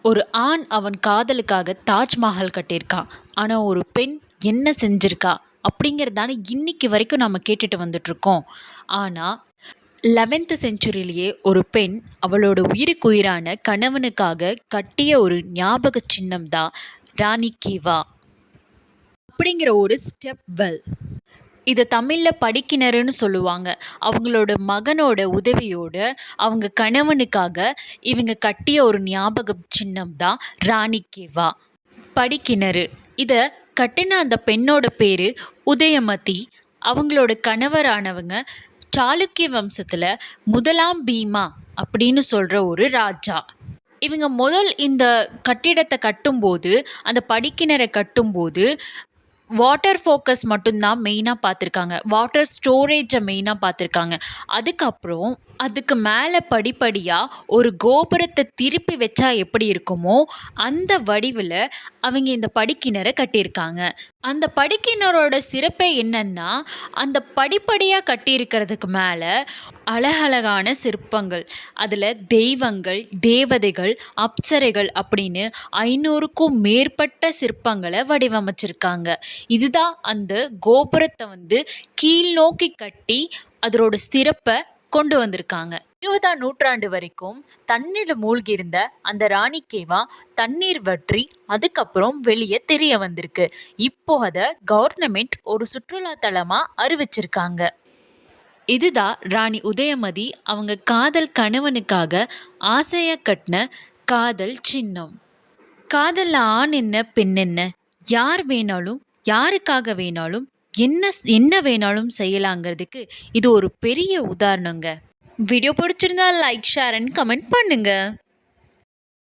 ஒரு ஆண் அவன் காதலுக்காக தாஜ்மஹால் கட்டியிருக்கான். ஆனால் ஒரு பெண் என்ன செஞ்சிருக்கா அப்படிங்கிறதான இன்னைக்கு வரைக்கும் நம்ம கேட்டுட்டு வந்துட்ருக்கோம். ஆனால் 11th செஞ்சுரியிலேயே ஒரு பெண் அவளோட உயிருக்குயிரான கணவனுக்காக கட்டிய ஒரு ஞாபக சின்னம் தான் ராணி கீவா அப்படிங்கிற ஒரு ஸ்டெப் வெல். இதை தமிழில் படிக்கிணறுன்னு சொல்லுவாங்க. அவங்களோட மகனோட உதவியோட அவங்க கணவனுக்காக இவங்க கட்டிய ஒரு ஞாபக சின்னம் தான் ராணி கீவா படிக்கிணறு. இதை கட்டின அந்த பெண்ணோட பேர் உதயமதி. அவங்களோட கணவரானவங்க சாளுக்கிய வம்சத்தில் முதலாம் பீமா அப்படின்னு சொல்கிற ஒரு ராஜா. இவங்க முதல் இந்த கட்டிடத்தை கட்டும்போது, அந்த படிக்கிணறை கட்டும்போது வாட்டர் ஃபோக்கஸ் மட்டும்தான் மெயினாக பார்த்துருக்காங்க. வாட்டர் ஸ்டோரேஜை மெயினாக பார்த்துருக்காங்க. அதுக்கப்புறம் அதுக்கு மேலே படிப்படியாக ஒரு கோபுரத்தை திருப்பி வச்சா எப்படி இருக்குமோ அந்த வடிவில் அவங்க இந்த படிக்கிணறை கட்டியிருக்காங்க. அந்த படிக்கிணறோட சிறப்பே என்னன்னா, அந்த படிப்படியாக கட்டியிருக்கிறதுக்கு மேலே அழகழகான சிற்பங்கள், அதில் தெய்வங்கள், தேவதைகள், அப்சரைகள் அப்படின்னு 500க்கும் மேற்பட்ட சிற்பங்களை வடிவமைச்சிருக்காங்க. இதுதான் அந்த கோபுரத்தை கீழ் நோக்கி கட்டி அதோட சிறப்பை கொண்டு வந்திருக்காங்க. 20ஆம் நூற்றாண்டு வரைக்கும் தண்ணீர் மூழ்கி இருந்த அந்த ராணி கீவா தண்ணீர் வற்றி அதுக்கப்புறம் வெளியே தெரிய வந்திருக்கு. இப்போ அதை கவர்மெண்ட் ஒரு சுற்றுலா தலமா அறிவிச்சிருக்காங்க. இதுதான் ராணி உதயமதி அவங்க காதல் கணவனுக்காக ஆசையா கட்டின காதல் சின்னம். காதல்ல ஆண் என்ன பெண் என்ன, யார் வேணாலும் யாருக்காக வேணாலும் என்ன வேணாலும் செய்யலாங்கிறதுக்கு இது ஒரு பெரிய உதாரணங்க. வீடியோ பிடிச்சிருந்தா லைக், ஷேர் அண்ட் கமெண்ட் பண்ணுங்க.